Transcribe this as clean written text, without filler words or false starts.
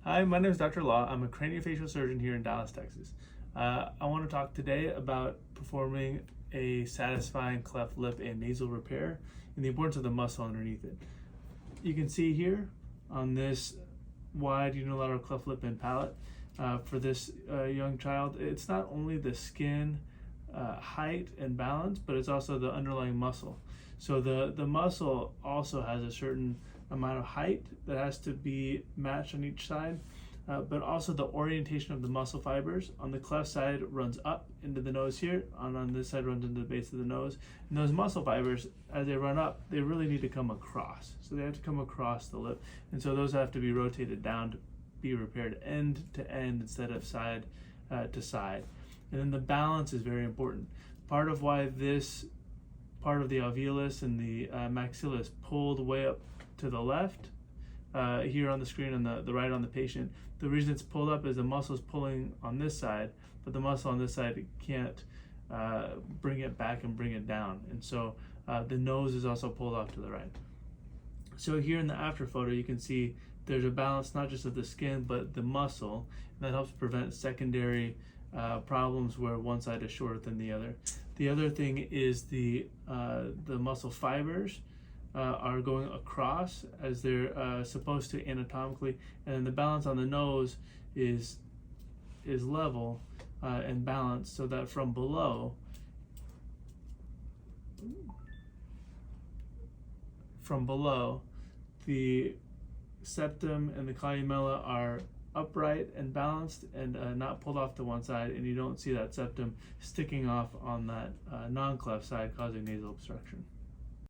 Hi, my name is Dr. Law. I'm a craniofacial surgeon here in Dallas, Texas. I want to talk today about performing a satisfying cleft lip and nasal repair and the importance of the muscle underneath it. You can see here on this wide unilateral cleft lip and palate for this young child, it's not only the skin height and balance, but it's also the underlying muscle. So the muscle also has a certain amount of height that has to be matched on each side, but also the orientation of the muscle fibers. On the cleft side runs up into the nose here, on this side runs into the base of the nose. And those muscle fibers, as they run up, they really need to come across. So they have to come across the lip. And so those have to be rotated down to be repaired end to end instead of side to side. And then the balance is very important. Part of why this part of the alveolus and the maxilla is pulled way up to the left here on the screen and the right on the patient. The reason it's pulled up is the muscle is pulling on this side, but the muscle on this side can't bring it back and bring it down. And so the nose is also pulled off to the right. So here in the after photo, you can see there's a balance not just of the skin, but the muscle, and that helps prevent secondary problems where one side is shorter than the other. The other thing is the muscle fibers are going across as they're supposed to anatomically, and then the balance on the nose is level and balanced so that from below the septum and the columella are upright and balanced and not pulled off to one side, and you don't see that septum sticking off on that non-cleft side causing nasal obstruction.